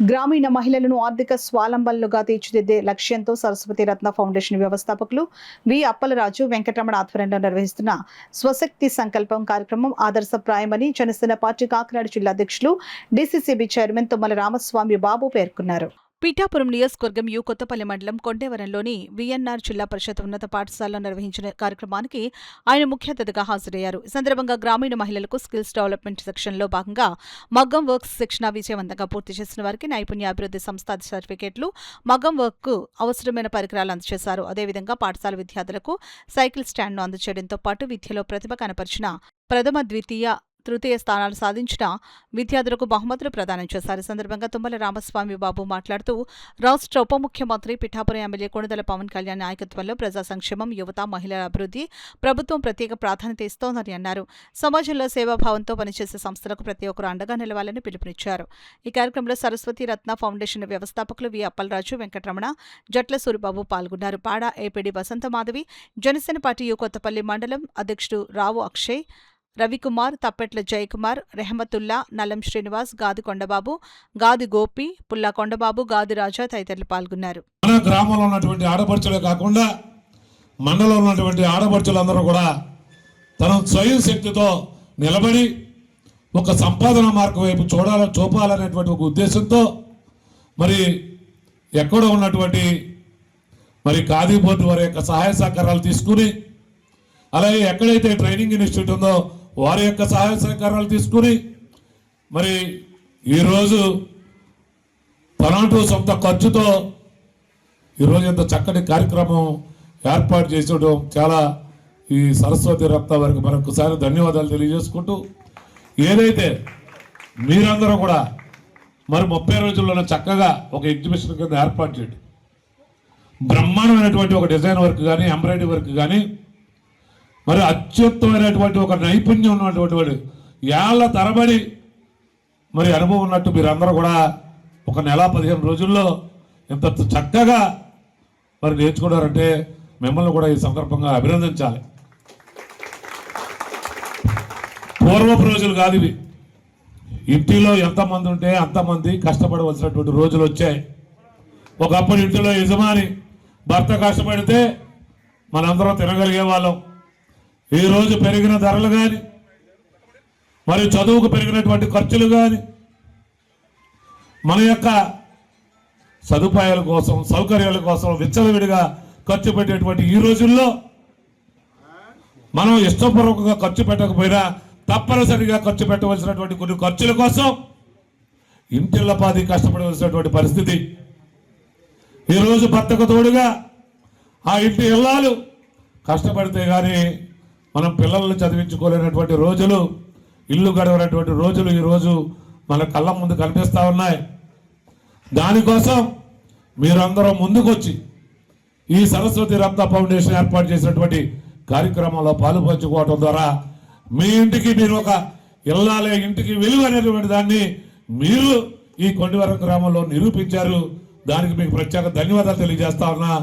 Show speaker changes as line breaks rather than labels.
గ్రామీణ మహిళలను ఆర్థిక స్వావలంబనలుగా తీర్చిదిద్దే లక్ష్యంతో సరస్వతి రత్న ఫౌండేషన్ వ్యవస్థాపకులు వి అప్పలరాజు వెంకటరమణ ఆధ్వర్యంలో నిర్వహిస్తున్న స్వశక్తి సంకల్పం కార్యక్రమం ఆదర్శప్రాయమని జనసేన పార్టీ కాకినాడ జిల్లా అధ్యక్షులు డీసీసీబీ చైర్మన్ తుమ్మల రామస్వామి బాబు పేర్కొన్నారు. పిఠాపురం నియోజకవర్గం యు కొత్తపల్లి మండలం కొండేవరంలోని విఎన్ఆర్ జిల్లా పరిషత్ ఉన్నత పాఠశాలలో నిర్వహించిన కార్యక్రమానికి ఆయన ముఖ్య అతిథిగా హాజరయ్యారు. ఈ సందర్భంగా గ్రామీణ మహిళలకు స్కిల్స్ డెవలప్మెంట్ సెక్షన్లో భాగంగా మగ్గం వర్క్స్ శిక్షణ విజయవంతంగా పూర్తి చేసిన వారికి నైపుణ్యాభివృద్ధి సంస్థ సర్టిఫికేట్లు, మగ్గం వర్క్ అవసరమైన పరికరాలు అందజేశారు. అదేవిధంగా పాఠశాల విద్యార్థులకు సైకిల్ స్టాండ్ను అందజేయడంతో పాటు విద్యలో ప్రతిభ కనపరిచిన ప్రథమ, ద్వితీయ, తృతీయ స్థానాలు సాధించిన విద్యార్థులకు బహుమతులు ప్రదానం చేశారు. ఈ సందర్భంగా తుమ్మల రామస్వామి బాబు మాట్లాడుతూ రాష్ట్ర ఉప ముఖ్యమంత్రి పిఠాపురం ఎమ్మెల్యే కొణిదెల పవన్ కళ్యాణ్ నాయకత్వంలో ప్రజా సంక్షేమం, యువత, మహిళల అభివృద్ధి ప్రభుత్వం ప్రత్యేక ప్రాధాన్యత ఇస్తోందని అన్నారు. సమాజంలో సేవాభావంతో పనిచేసే సంస్థలకు ప్రతి ఒక్కరు అండగా నిలవాలని పిలుపునిచ్చారు. ఈ కార్యక్రమంలో సరస్వతి రత్న ఫౌండేషన్ వ్యవస్థాపకులు వి అప్పలరాజు, వెంకటరమణ, జట్ల సూరిబాబు పాల్గొన్నారు. పాడ ఏపీడీ వసంత మాధవి, జనసేన పార్టీ యు కొత్తపల్లి మండలం అధ్యక్షుడు రావు అక్షయ్, రవికుమార్, తప్పెట్ల జయకుమార్, రెహమతుల్లా, నల్లం శ్రీనివాస్, గాది కొండబాబు, గాది గోపి, పుల్లా కొండబాబు, గాది రాజా తదితరులు పాల్గొన్నారు.
మన గ్రామంలో ఉన్నటువంటి ఆడపడుచులే కాకుండా మండలంలో ఉన్నటువంటి ఆడపడుచులందరూ కూడా తన స్వయం శక్తితో నిలబడి ఒక సంపాదన మార్గం వైపు చూపాలనేటువంటి ఒక ఉద్దేశంతో మరి ఎక్కడో ఉన్నటువంటి మరి ఖాదీ బోర్డు వారి యొక్క సహాయ సహకారాలు తీసుకుని, అలాగే ఎక్కడైతే ట్రైనింగ్ ఇన్స్టిట్యూట్ ఉందో వారి యొక్క సహాయ సహకారాలు తీసుకుని మరి ఈరోజు తనంటూ సొంత ఖర్చుతో ఈరోజు ఇంత చక్కటి కార్యక్రమం ఏర్పాటు చేసడం చాలా ఈ సరస్వతి రత్న వారికి మరొకసారి ధన్యవాదాలు తెలియజేసుకుంటూ, ఏదైతే మీరందరూ కూడా మరి 30 రోజుల్లోనే చక్కగా ఒక ఎగ్జిబిషన్ కింద ఏర్పాటు చేయండి. బ్రహ్మాండమైనటువంటి ఒక డిజైన్ వర్క్ కానీ, ఎంబ్రాయిడరీ వర్క్ కానీ, మరి అత్యుత్తమైనటువంటి ఒక నైపుణ్యం ఉన్నటువంటి వాడు ఏళ్ల తరబడి మరి అనుభవం ఉన్నట్టు మీరందరూ కూడా ఒక నెల 15 రోజుల్లో ఇంత చక్కగా మరి నేర్చుకున్నారంటే మిమ్మల్ని కూడా ఈ సందర్భంగా అభినందించాలి. పూర్వపు రోజులు కాదు ఇవి. ఇంటిలో ఎంతమంది ఉంటే అంతమంది కష్టపడవలసినటువంటి రోజులు వచ్చాయి. ఒకప్పుడు ఇంటిలో యజమాని భర్త కష్టపడితే మనందరం తినగలిగే వాళ్ళం. ఈరోజు పెరిగిన ధరలు కానీ, మరియు చదువుకు పెరిగినటువంటి ఖర్చులు కానీ, మన యొక్క సదుపాయాల కోసం, సౌకర్యాల కోసం విచ్చలవిడిగా ఖర్చు పెట్టేటువంటి ఈ రోజుల్లో మనం ఇష్టపూర్వకంగా ఖర్చు పెట్టకపోయినా తప్పనిసరిగా ఖర్చు పెట్టవలసినటువంటి కొన్ని ఖర్చుల కోసం ఇంటిల్లపాది కష్టపడవలసినటువంటి పరిస్థితి. ఈరోజు భర్తకు తోడుగా ఆ ఇంటి ఇల్లాలు కష్టపడితే కానీ మనం పిల్లలను చదివించుకోలేనటువంటి రోజులు, ఇల్లు గడవనటువంటి రోజులు ఈరోజు మన కళ్ళ ముందు కనిపిస్తూ ఉన్నాయి. దానికోసం మీరందరూ ముందుకొచ్చి ఈ సరస్వతి రత్న ఫౌండేషన్ ఏర్పాటు చేసినటువంటి కార్యక్రమంలో పాలు పంచుకోవడం ద్వారా మీ ఇంటికి మీరు ఒక ఇల్లాలే, ఇంటికి విలువ అనేటువంటి దాన్ని మీరు ఈ కొండవరం గ్రామంలో నిరూపించారు. దానికి మీకు ప్రత్యేక ధన్యవాదాలు తెలియజేస్తా ఉన్నా.